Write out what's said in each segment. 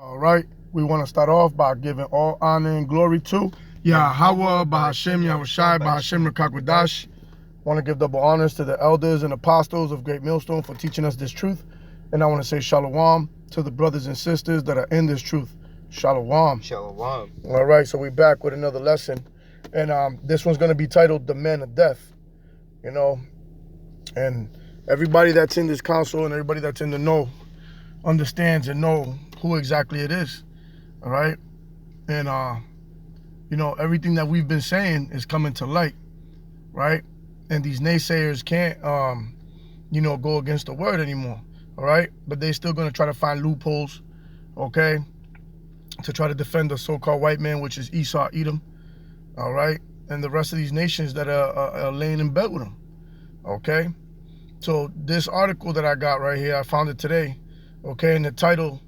All right, we want to start off by giving all honor and glory to Yahweh, Bahashem, Yahushai, Bahashem, Rakakwadash. Want to give double honors to the elders and apostles of Great Millstone for teaching us this truth. And I want to say shalom to the brothers and sisters that are in this truth. Shalom. Shalom. All right, so we're back with another lesson. And this one's going to be titled The Man of Death. You know, and everybody that's in this council and everybody that's in the know understands and know who exactly it is. All right. And, you know, everything that we've been saying is coming to light. Right. And these naysayers can't, you know, go against the word anymore. All right. But they're still going to try to find loopholes. Okay. To try to defend the so-called white man, which is Esau, Edom. All right. And the rest of these nations that are laying in bed with them. Okay. So this article that I got right here, I found it today. Okay. And the title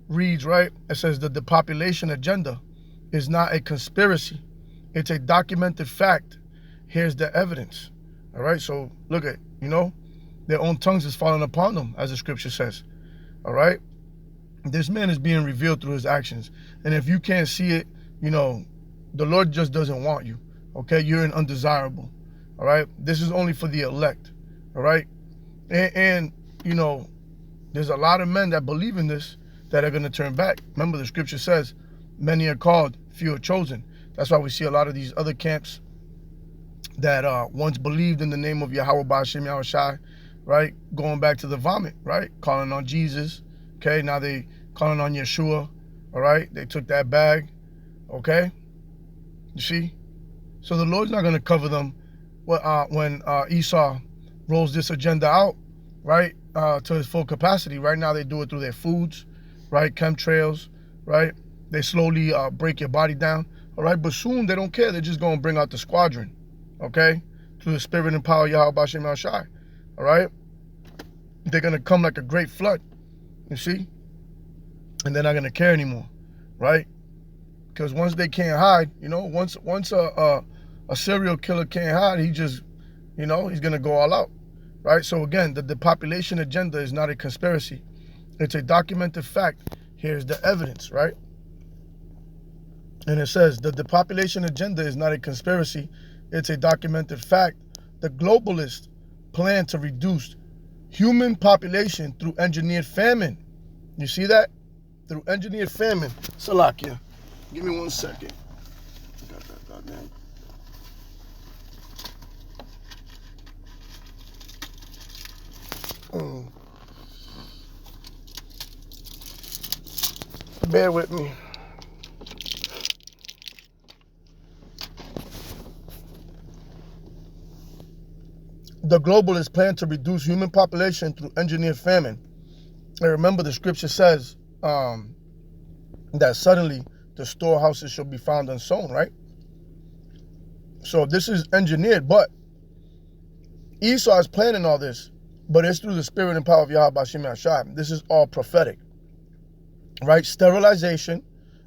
reads, right, it says the depopulation agenda is not a conspiracy. It's a documented fact. Here's the evidence. All right. So look at, you know, their own tongues is falling upon them, as the scripture says. All right. This man is being revealed through his actions. And if you can't see it, you know, the Lord just doesn't want you. Okay. You're an undesirable. All right. This is only for the elect. All right. And you know, there's a lot of men that believe in this that are going to turn back. Remember, the scripture says, many are called, few are chosen. That's why we see a lot of these other camps that once believed in the name of Yahweh Ba'ashem Yahushai, right? Going back to the vomit, right? Calling on Jesus. Okay, now they calling on Yeshua. All right, they took that bag. Okay, you see? So the Lord's not going to cover them when Esau rolls this agenda out, right? To its full capacity. Right now they do it through their foods, right? Chemtrails, right? They slowly break your body down, all right? But soon they don't care. They're just going to bring out the squadron, okay? Through the spirit and power of Yahweh Ba'ashem Yahushai, all right? They're going to come like a great flood, you see? And they're not going to care anymore, right? Because once they can't hide, you know, once a serial killer can't hide, he just, you know, he's going to go all out, right? So again, the depopulation agenda is not a conspiracy. It's a documented fact. Here's the evidence, right? And it says the depopulation agenda is not a conspiracy. It's a documented fact. The globalists plan to reduce human population through engineered famine. You see that? Through engineered famine. Salakia, give me 1 second. Got that goddamn. Bear with me. The globalists plan to reduce human population through engineered famine. And remember, the scripture says that suddenly the storehouses shall be found unsown, right? So this is engineered, but Esau is planning all this, but it's through the spirit and power of Yahweh Ba'ashem Yahushai. This is all prophetic. Right, sterilization,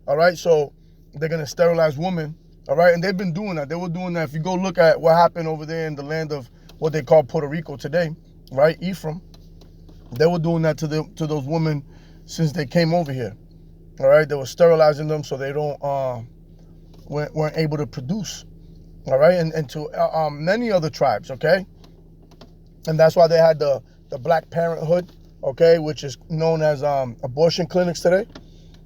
all right, so they're going to sterilize women, all right, and they've been doing that. They were doing that. If you go look at what happened over there in the land of what they call Puerto Rico today, right, Ephraim, they were doing that to those women since they came over here, all right. They were sterilizing them so they don't weren't able to produce, all right, and to many other tribes, okay, and that's why they had the Black Parenthood, okay, which is known as abortion clinics today.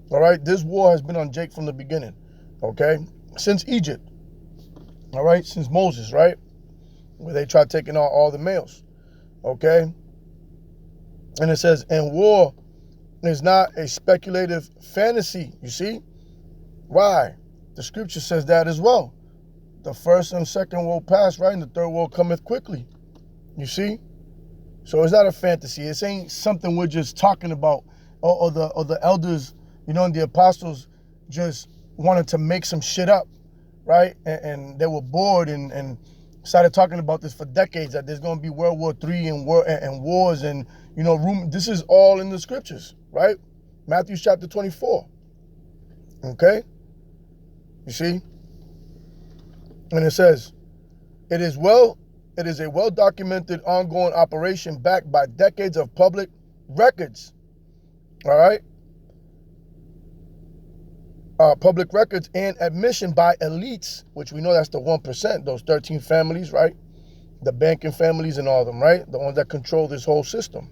All right, this war has been on Jake from the beginning, okay, since Egypt, all right, since Moses, right, where they tried taking out all the males, okay, and it says, and war is not a speculative fantasy, you see? Why? The scripture says that as well. The first and second will pass, right, and the third will cometh quickly, you see? So it's not a fantasy. It ain't something we're just talking about, or the elders, you know, and the apostles just wanted to make some shit up, right? And they were bored and started talking about this for decades, that there's going to be World War III and wars and, you know, this is all in the scriptures, right? Matthew chapter 24, okay? You see? And it says, it is a well-documented ongoing operation backed by decades of public records. All right? public records and admission by elites, which we know that's the 1%, those 13 families, right? The banking families and all of them, right? The ones that control this whole system.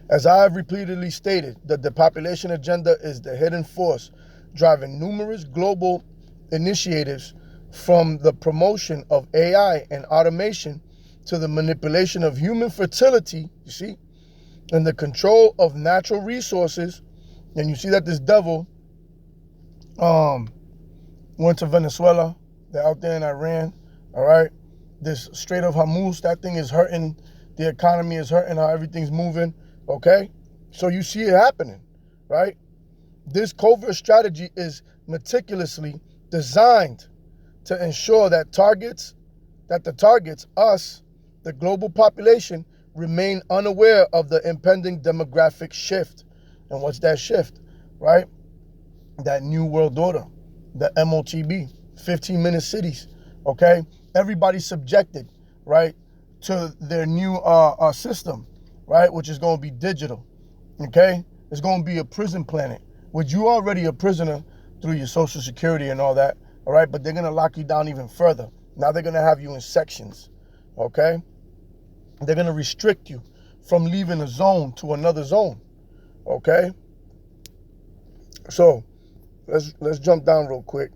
As I have repeatedly stated, the depopulation agenda is the hidden force driving numerous global initiatives, from the promotion of AI and automation to the manipulation of human fertility, you see, and the control of natural resources. And you see that this devil went to Venezuela. They're out there in Iran, all right? This Strait of Hormuz, that thing is hurting. The economy is hurting, how everything's moving, okay? So you see it happening, right? This covert strategy is meticulously designed to ensure that the targets, us, the global population, remain unaware of the impending demographic shift. And what's that shift, right? That new world order, the MOTB, 15-minute cities, okay? Everybody's subjected, right, to their new system, right, which is going to be digital, okay? It's going to be a prison planet, which you already a prisoner through your Social Security and all that, all right? But they're going to lock you down even further. Now they're going to have you in sections, okay? They're going to restrict you from leaving a zone to another zone, okay? So let's jump down real quick.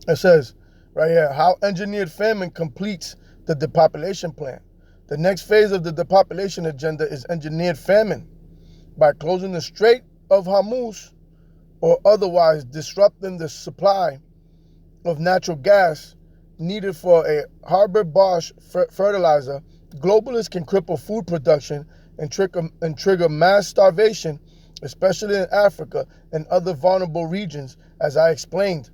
It says right here, how engineered famine completes the depopulation plan. The next phase of the depopulation agenda is engineered famine. By closing the Strait of Hormuz or otherwise disrupting the supply of natural gas needed for a Haber-Bosch fertilizer, globalists can cripple food production and trigger mass starvation, especially in Africa and other vulnerable regions. As I explained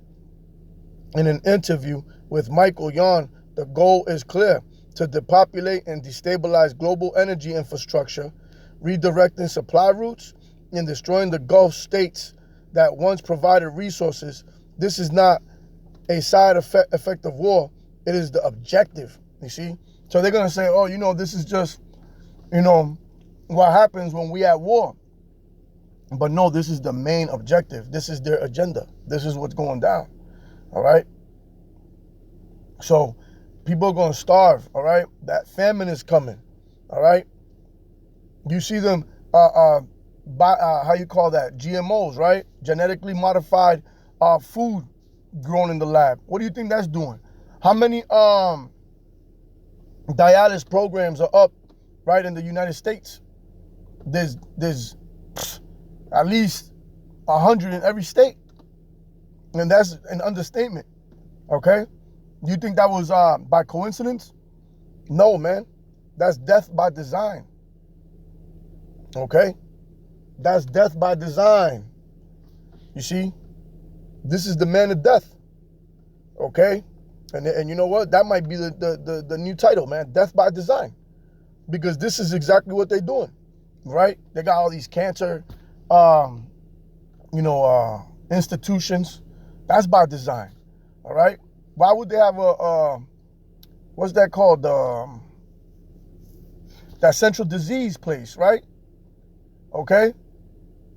in an interview with Michael Yon, the goal is clear: to depopulate and destabilize global energy infrastructure, redirecting supply routes and destroying the Gulf states that once provided resources. This is not a side effect of war. It is the objective, you see? So they're going to say, oh, you know, this is just, you know, what happens when we at war. But no, this is the main objective. This is their agenda. This is what's going down, all right? So people are going to starve, all right? That famine is coming, all right? You see them, how you call that? GMOs, right? Genetically modified food grown in the lab. What do you think that's doing? How many dialysis programs are up, right, in the United States? There's at least 100 in every state. And that's an understatement, okay? You think that was by coincidence? No, man. That's death by design, okay? That's death by design. You see? This is the man of death, okay? And you know what? That might be the new title, man. Death by design. Because this is exactly what they're doing, right? They got all these cancer, institutions. That's by design, all right? Why would they have what's that called? That central disease place, right? Okay?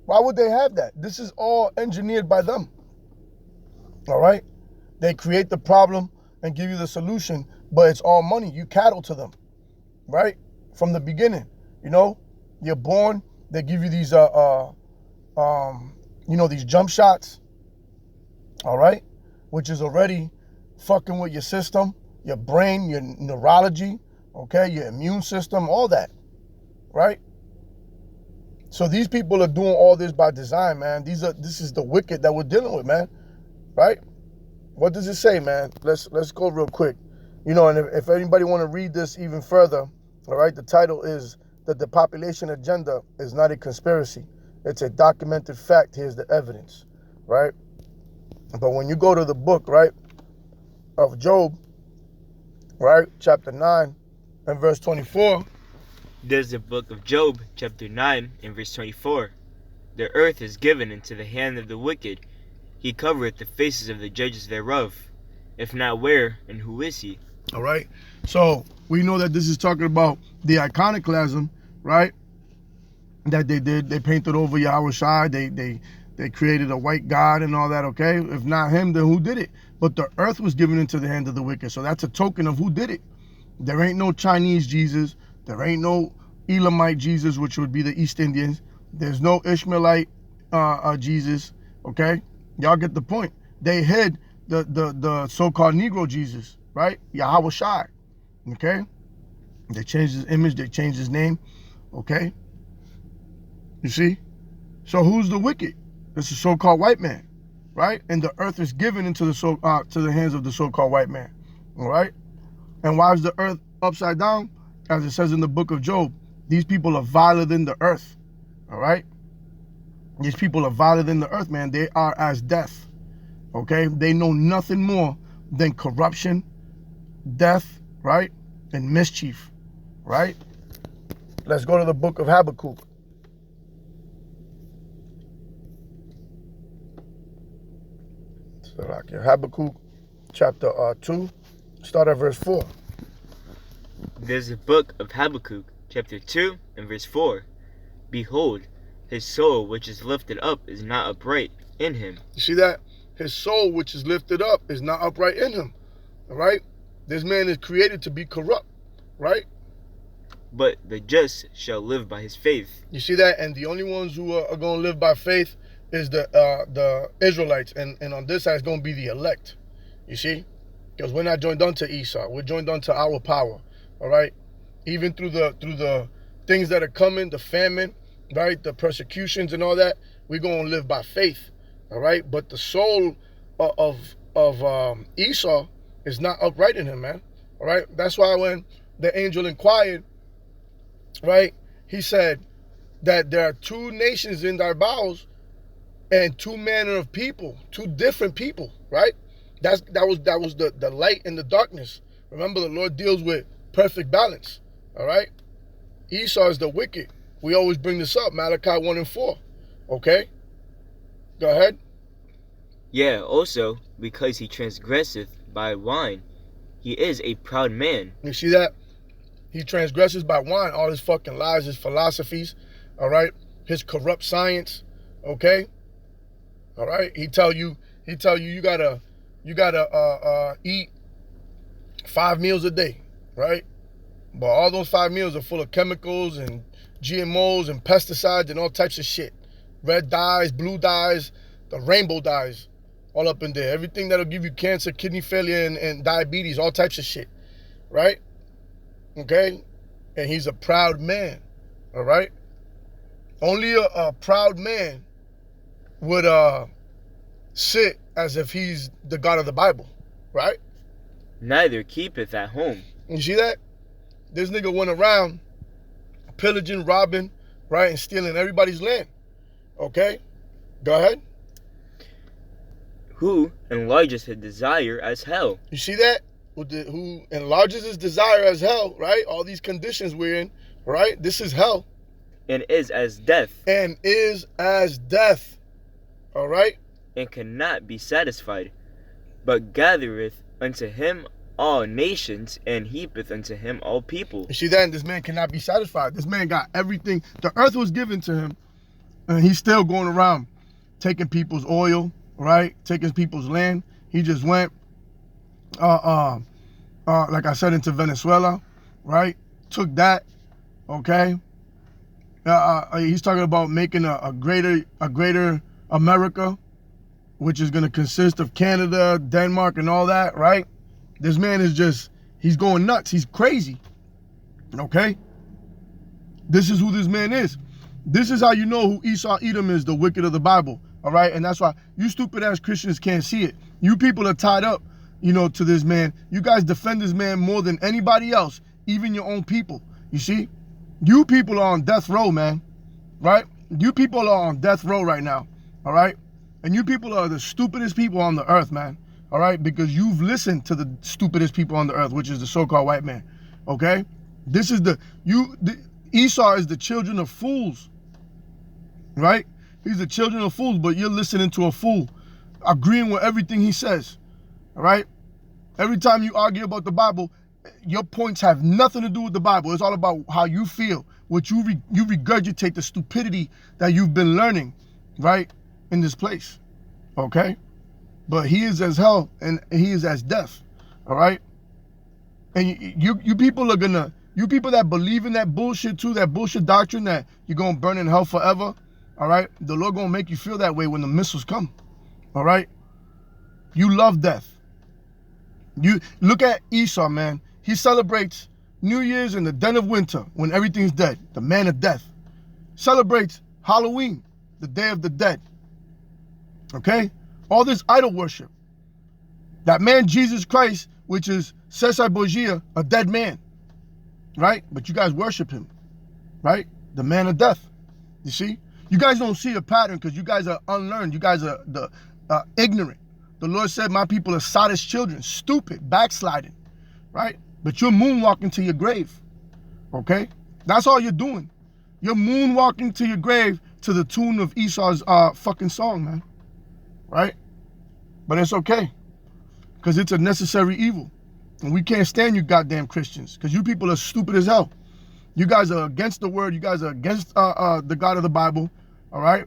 Why would they have that? This is all engineered by them, all right? They create the problem and give you the solution, but it's all money. You cattle to them, right? From the beginning, you know? You're born, they give you these, these jump shots, all right? Which is already fucking with your system, your brain, your neurology, okay? Your immune system, all that, right? So these people are doing all this by design, man. This is the wicked that we're dealing with, man, right? What does it say, man? Let's go real quick. You know, and if anybody want to read this even further, all right, the title is The Depopulation Agenda is Not a Conspiracy. It's a documented fact. Here's the evidence, right? But when you go to the book, right, of Job, right, chapter 9 and verse 24. There's the book of Job, chapter 9 and verse 24. The earth is given into the hand of the wicked. He covereth the faces of the judges thereof. If not, where and who is he? All right. So we know that this is talking about the iconoclasm, right? That they did. They painted over Yahweh Shai. They They created a white god and all that, okay? If not him, then who did it? But the earth was given into the hand of the wicked. So that's a token of who did it. There ain't no Chinese Jesus. There ain't no Elamite Jesus, which would be the East Indians. There's no Ishmaelite Jesus, okay? Y'all get the point. They hid the so-called Negro Jesus, right? Yahweh Shai, okay? They changed his image. They changed his name, okay? You see? So who's the wicked? It's the so-called white man, right? And the earth is given into the to the hands of the so-called white man, all right? And why is the earth upside down? As it says in the book of Job, these people are viler than the earth, all right? These people are viler than the earth, man. They are as death, okay? They know nothing more than corruption, death, right? And mischief, right? Let's go to the book of Habakkuk. So like Habakkuk chapter 2, start at verse 4. There's a book of Habakkuk, chapter 2 and verse 4. Behold, his soul which is lifted up is not upright in him. You see that? His soul which is lifted up is not upright in him. All right? This man is created to be corrupt, right? But the just shall live by his faith. You see that? And the only ones who are going to live by faith is the Israelites. And on this side, it's going to be the elect. You see? Because we're not joined unto Esau. We're joined unto our power. All right? Even through the things that are coming, the famine, right? The persecutions and all that, we're going to live by faith. All right? But the soul of Esau is not upright in him, man. All right? That's why when the angel inquired, right, he said that there are two nations in thy bowels and two manner of people, two different people, right? That was the light and the darkness. Remember, the Lord deals with perfect balance, all right? Esau is the wicked. We always bring this up, Malachi 1 and 4, okay? Go ahead. Yeah, also, because he transgresseth by wine, he is a proud man. You see that? He transgresses by wine, all his fucking lies, his philosophies, all right? His corrupt science, okay? All right? He tell you you gotta eat 5 meals a day, right? But all those 5 meals are full of chemicals and GMOs and pesticides and all types of shit. Red dyes, blue dyes, the rainbow dyes, all up in there. Everything that'll give you cancer, kidney failure, and diabetes, all types of shit, right? Okay? And he's a proud man, all right? Only a proud man would sit as if he's the God of the Bible, right? Neither keepeth at home. You see that? This nigga went around pillaging, robbing, right, and stealing everybody's land. Okay? Go ahead. Who enlargeth his desire as hell. You see that? Who enlarges his desire as hell, right? All these conditions we're in, right? This is hell. And is as death. And is as death. All right? And cannot be satisfied, but gathereth unto him all nations, and heapeth unto him all people. You see that? And this man cannot be satisfied. This man got everything. The earth was given to him, and he's still going around taking people's oil, right? Taking people's land. He just went, like I said, into Venezuela, right? Took that, okay? He's talking about making a greater America, which is going to consist of Canada, Denmark, and all that, right? This man is just, he's going nuts. He's crazy, okay? This is who this man is. This is how you know who Esau Edom is, the wicked of the Bible, all right? And that's why you stupid-ass Christians can't see it. You people are tied up, you know, to this man. You guys defend this man more than anybody else, even your own people, you see? You people are on death row, man, right? You people are on death row right now, all right? And you people are the stupidest people on the earth, man, all right? Because you've listened to the stupidest people on the earth, which is the so-called white man, okay? This is Esau is the children of fools, right? He's the children of fools, but you're listening to a fool, agreeing with everything he says, all right? Every time you argue about the Bible, your points have nothing to do with the Bible. It's all about how you feel, what you regurgitate, the stupidity that you've been learning, right? in this place, okay? But he is as hell and he is as death, all right? And you people are gonna, you people that believe in that bullshit too, that bullshit doctrine that you're gonna burn in hell forever, all right? The Lord gonna make you feel that way when the missiles come, all right? You love death. You look at Esau, man. He celebrates New Year's in the den of winter when everything's dead, the man of death. Celebrates Halloween, the day of the dead, okay? All this idol worship. That man Jesus Christ, which is Caesar Borgia, a dead man, right? But you guys worship him, right? The man of death. You see? You guys don't see a pattern because you guys are unlearned. You guys are ignorant. The Lord said, my people are Sodom's children, stupid, backsliding, right? But you're moonwalking to your grave, okay? That's all you're doing. You're moonwalking to your grave to the tune of Esau's fucking song, man, right? But it's okay because it's a necessary evil. And we can't stand you goddamn Christians because you people are stupid as hell. You guys are against the word. You guys are against the God of the Bible, all right?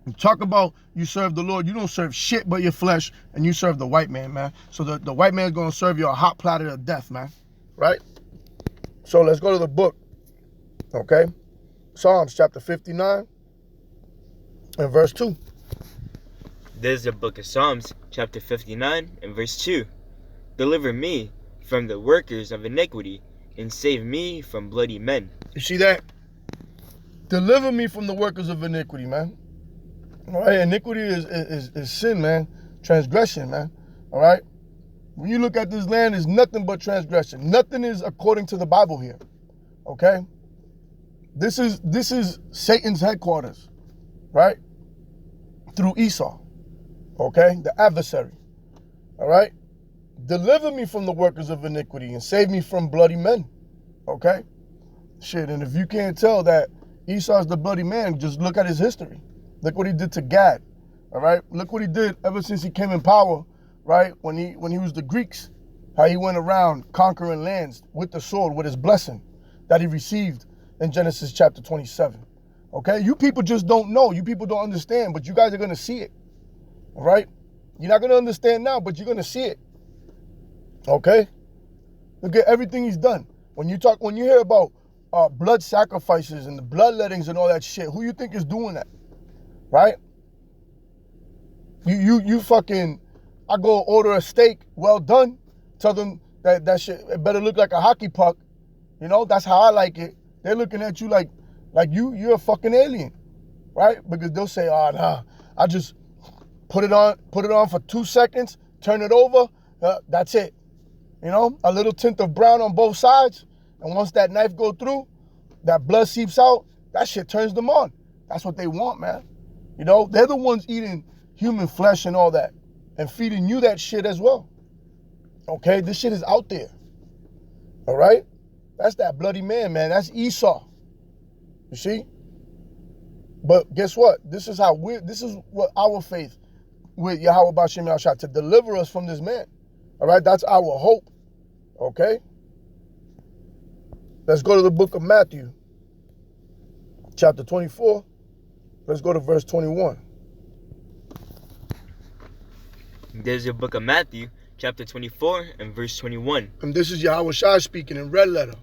You talk about you serve the Lord. You don't serve shit but your flesh, and you serve the white man, man. So the white man's going to serve you a hot platter of death, man, right? So let's go to the book, okay? Psalms chapter 59 and verse 2. There's the book of Psalms, chapter 59 and verse 2. Deliver me from the workers of iniquity, and save me from bloody men. You see that? Deliver me from the workers of iniquity, man. All right, iniquity is sin, man. Transgression, man. All right? When you look at this land, it's nothing but transgression. Nothing is according to the Bible here, okay? This is Satan's headquarters, right? Through Esau, okay? The adversary, all right? Deliver me from the workers of iniquity and save me from bloody men, okay? Shit, and if you can't tell that Esau's the bloody man, just look at his history. Look what he did to Gad, all right? Look what he did ever since he came in power, right? When he was the Greeks, how he went around conquering lands with the sword, with his blessing that he received in Genesis chapter 27, okay? You people just don't know. You people don't understand, but you guys are going to see it, all right? You're not going to understand now, but you're going to see it, okay? Look at everything he's done. When you hear about blood sacrifices and the bloodlettings and all that shit, who you think is doing that? Right? You fucking, I go order a steak, well done. Tell them that shit, it better look like a hockey puck. You know, that's how I like it. They're looking at you like you're a fucking alien. Right? Because they'll say, oh, nah, I just put it on for 2 seconds, turn it over, that's it. You know, a little tint of brown on both sides. And once that knife go through, that blood seeps out, that shit turns them on. That's what they want, man. You know, they're the ones eating human flesh and all that and feeding you that shit as well. Okay, this shit is out there. All right? That's that bloody man, man. That's Esau. You see? But guess what? This is what our faith with Yahweh B'Shem Yahshua to deliver us from this man. All right? That's our hope. Okay? Let's go to the book of Matthew, chapter 24. Let's go to verse 21. There's the book of Matthew, chapter 24 and verse 21. And this is Yahweh Shai speaking in red letter.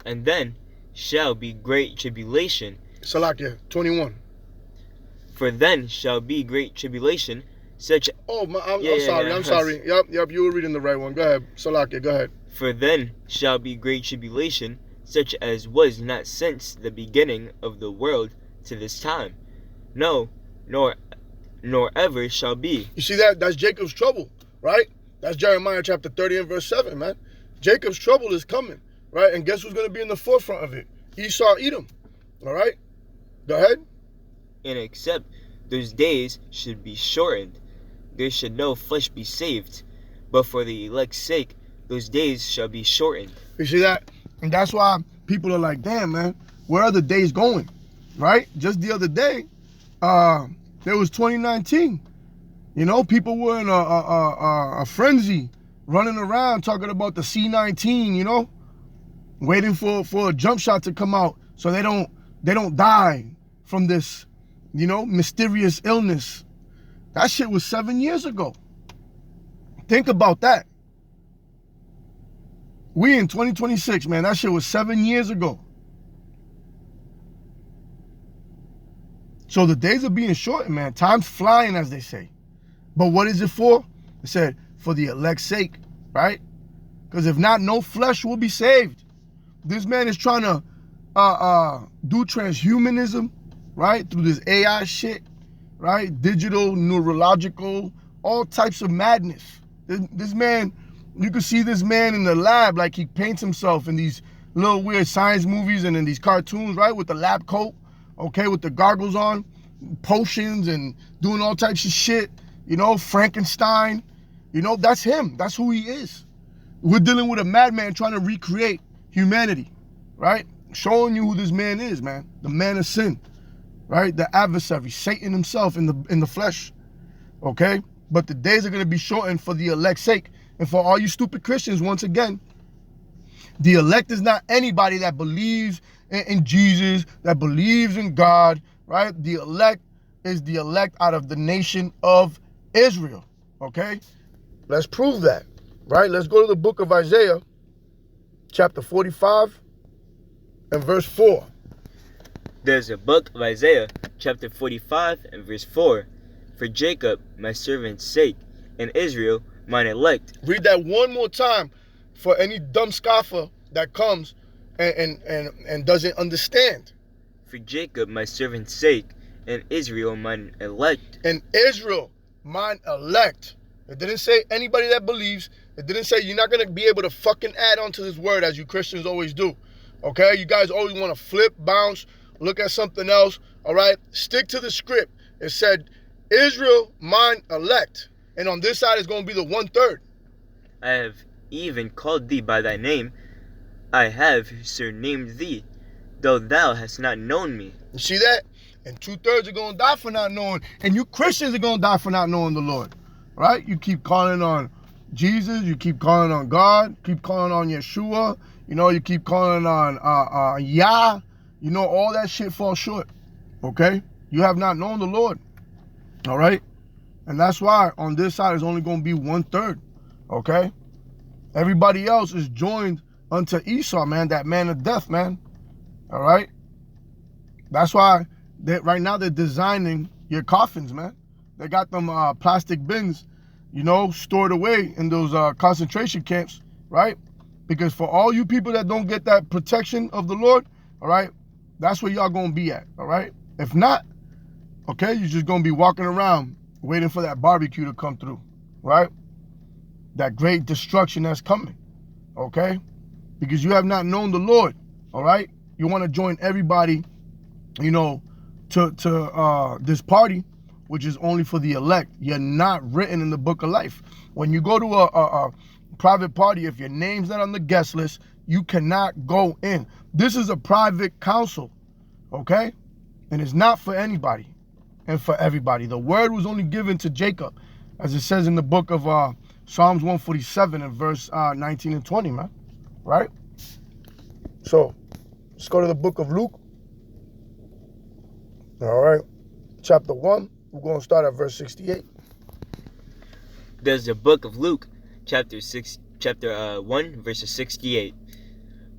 And then shall be great tribulation. Salakia, 21. For then shall be great tribulation, such... Oh, I'm sorry. Yep, you were reading the right one. Go ahead. Salakia, go ahead. For then shall be great tribulation, such as was not since the beginning of the world to this time. No, nor ever shall be. You see that? That's Jacob's trouble, right? That's Jeremiah chapter 30 and verse 7, man. Jacob's trouble is coming, right? And guess who's going to be in the forefront of it? Esau, Edom, all right? Go ahead. And except those days should be shortened, there should no flesh be saved. But for the elect's sake, those days shall be shortened. You see that? And that's why people are like, damn, man, where are the days going? Right? Just the other day, there was 2019. You know, people were in a frenzy, running around talking about the C-19, you know, waiting for a jump shot to come out so they don't die from this mysterious illness. That shit was 7 years ago. Think about that. We in 2026, man. That shit was 7 years ago. So the days are being shortened, man. Time's flying, as they say. But what is it for? It said, for the elect's sake, right? Because if not, no flesh will be saved. This man is trying to do transhumanism, right? Through this AI shit, right? Digital, neurological, all types of madness. This man, you can see this man in the lab, like he paints himself in these little weird science movies and in these cartoons, right? With the lab coat, okay, with the goggles on, potions and doing all types of shit, Frankenstein. That's him. That's who he is. We're dealing with a madman trying to recreate humanity, right? Showing you who this man is, man. The man of sin, right? The adversary, Satan himself in the flesh, okay? But the days are going to be shortened for the elect's sake. And for all you stupid Christians, once again, the elect is not anybody that believes in Jesus, that believes in God, right? The elect is the elect out of the nation of Israel, okay? Let's prove that, right? Let's go to the book of Isaiah, chapter 45 and verse 4. There's a book of Isaiah, chapter 45 and verse 4. For Jacob, my servant's sake, and Israel, mine elect. Read that one more time for any dumb scoffer that comes and doesn't understand. For Jacob, my servant's sake, and Israel, mine elect. And Israel, mine elect. It didn't say anybody that believes. It didn't say you're not going to be able to fucking add on to this word as you Christians always do. Okay? You guys always want to flip, bounce, look at something else. All right? Stick to the script. It said, Israel, mine elect. And on this side is going to be the 1/3. I have even called thee by thy name. I have surnamed thee, though thou hast not known me. You see that? And 2/3 are going to die for not knowing. And you Christians are going to die for not knowing the Lord. Right? You keep calling on Jesus. You keep calling on God. Keep calling on Yeshua. You keep calling on Yah. All that shit falls short. Okay? You have not known the Lord. All right? And that's why on this side is only going to be 1/3. Okay? Everybody else is joined unto Esau, man. That man of death, man. All right? That's why right now they're designing your coffins, man. They got them plastic bins, stored away in those concentration camps, right? Because for all you people that don't get that protection of the Lord, all right, that's where y'all going to be at, all right? If not, okay, you're just going to be walking around waiting for that barbecue to come through, right? That great destruction that's coming, okay? Because you have not known the Lord, all right? You want to join everybody, to this party, which is only for the elect. You're not written in the book of life. When you go to a private party, if your name's not on the guest list, you cannot go in. This is a private council, okay? And it's not for anybody and for everybody. The word was only given to Jacob, as it says in the book of Psalms 147 and verse 19 and 20, man, right? So, let's go to the book of Luke. All right, chapter 1. We're going to start at verse 68. There's the book of Luke, chapter 1, verses 68.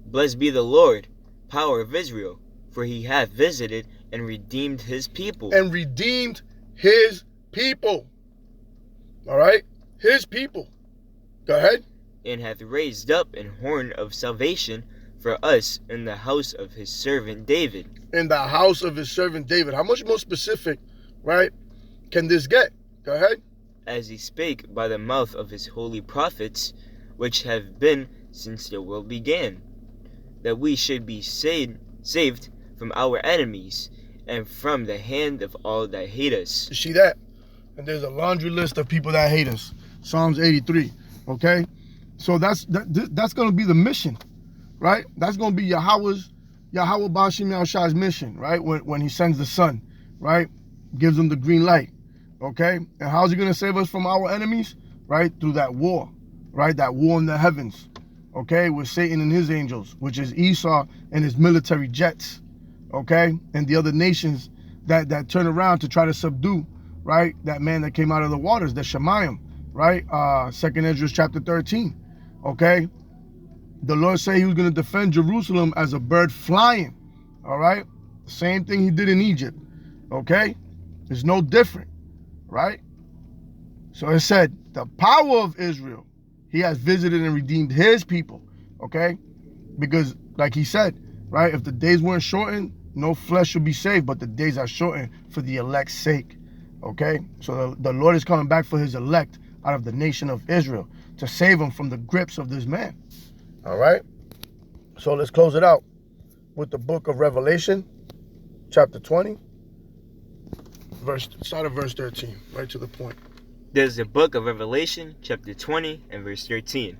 Blessed be the Lord, power of Israel, for he hath visited and redeemed his people. And redeemed his people. All right? His people. Go ahead. And hath raised up an horn of salvation for us in the house of his servant David. In the house of his servant David. How much more specific, right, can this get? Go ahead. As he spake by the mouth of his holy prophets, which have been since the world began, that we should be saved from our enemies and from the hand of all that hate us. You see that? And there's a laundry list of people that hate us. Psalms 83. Okay? So that's going to be the mission, right? That's going to be Yahweh Bashim Yahushai's mission, right? When he sends the sun, right? Gives them the green light. Okay? And how's he going to save us from our enemies? Right? Through that war, right? That war in the heavens. Okay? With Satan and his angels, which is Esau and his military jets. Okay? And the other nations that turn around to try to subdue, right, that man that came out of the waters, the Shemayim, right? 2nd Esdras chapter 13, okay? The Lord said he was going to defend Jerusalem as a bird flying, all right? Same thing he did in Egypt, okay? It's no different, right? So it said, the power of Israel, he has visited and redeemed his people, okay? Because, like he said, right, if the days weren't shortened, no flesh should be saved, but the days are shortened for the elect's sake, okay? So the Lord is coming back for his elect out of the nation of Israel to save them from the grips of this man, all right? So let's close it out with the book of Revelation, chapter 20, start at verse 13, right to the point. There's the book of Revelation, chapter 20 and verse 13.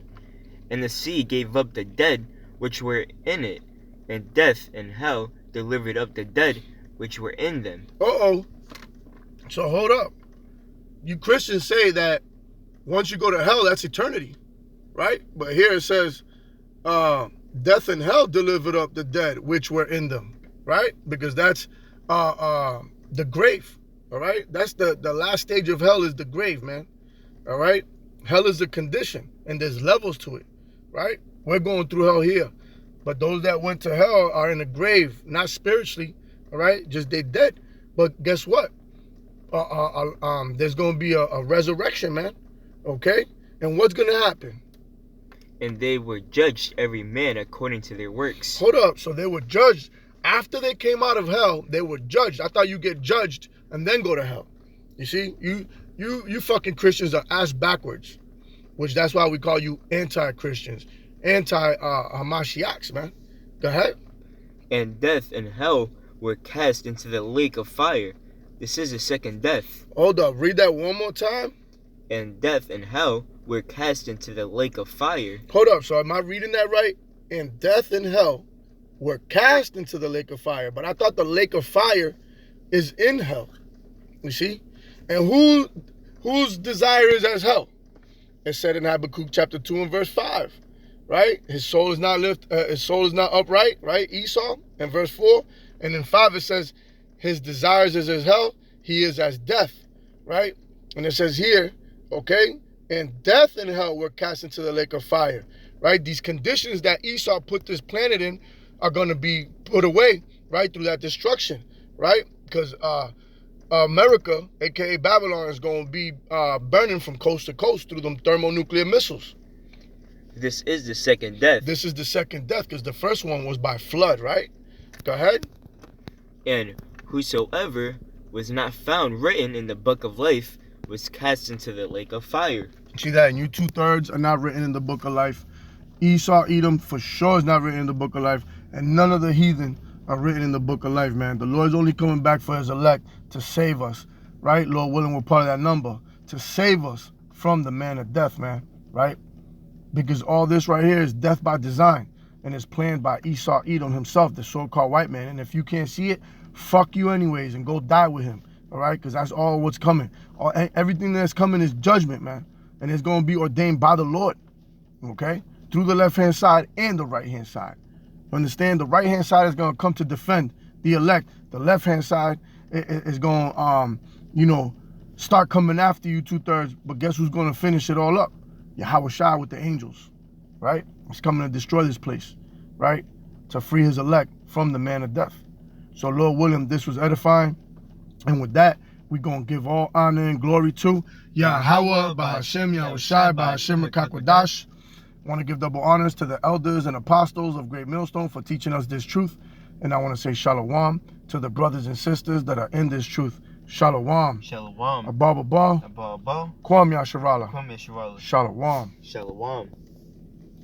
And the sea gave up the dead which were in it, and death and hell delivered up the dead which were in them. So hold up. You Christians say that once you go to hell, that's eternity, right? But here it says, death and hell delivered up the dead which were in them, right? Because that's the grave, all right? That's the last stage of hell, is the grave, man, all right? Hell is a condition, and there's levels to it, right? We're going through hell here, but those that went to hell are in the grave, not spiritually, all right? Just they dead. But guess what? There's going to be a resurrection, man, okay? And what's going to happen? And they were judged every man according to their works. Hold up. So they were judged after they came out of hell. They were judged. I thought you get judged and then go to hell. You see, you fucking Christians are ass backwards, which that's why we call you anti-Christians, anti-Hamashiachs, man. Go ahead. And death and hell were cast into the lake of fire. This is the second death. Hold up. Read that one more time. And death and hell were cast into the lake of fire. Hold up. So am I reading that right? And death and hell were cast into the lake of fire. But I thought the lake of fire is in hell. You see? And whose desire is as hell? It said in Habakkuk chapter 2 and verse 5. Right? His soul is not upright, right? Esau, in verse 4. And in 5 it says, his desires is as hell, he is as death, right? And it says here, okay, and death and hell were cast into the lake of fire, right? These conditions that Esau put this planet in are going to be put away, right, through that destruction, right? Because America, aka Babylon, is going to be burning from coast to coast through them thermonuclear missiles. This is the second death. This is the second death, because the first one was by flood, right? Go ahead. And whosoever was not found written in the book of life was cast into the lake of fire. See that? And you 2/3 are not written in the book of life. Esau, Edom, for sure is not written in the book of life. And none of the heathen are written in the book of life, man. The Lord's only coming back for his elect to save us, right? Lord willing, we're part of that number. To save us from the man of death, man, right? Because all this right here is death by design. And it's planned by Esau, Edom himself, the so-called white man. And if you can't see it, fuck you anyways and go die with him, all right? Because that's all what's coming. Everything that's coming is judgment, man. And it's going to be ordained by the Lord, okay? Through the left-hand side and the right-hand side. Understand? The right-hand side is going to come to defend the elect. The left-hand side is going to, start coming after you 2/3. But guess who's going to finish it all up? Yahweh Shai with the angels, right? He's coming to destroy this place, right? To free his elect from the man of death. So Lord willing, this was edifying. And with that, we're going to give all honor and glory to Yahweh, Bahashem, Yahweh Shai, Bahashem, Rekakwadash. I want to give double honors to the elders and apostles of Great Millstone for teaching us this truth. And I want to say shalom to the brothers and sisters that are in this truth. Shalom. Shalom. Abba, Abba. Kwam Yasharala. Kwam Yasharala. Shalom. Shalom.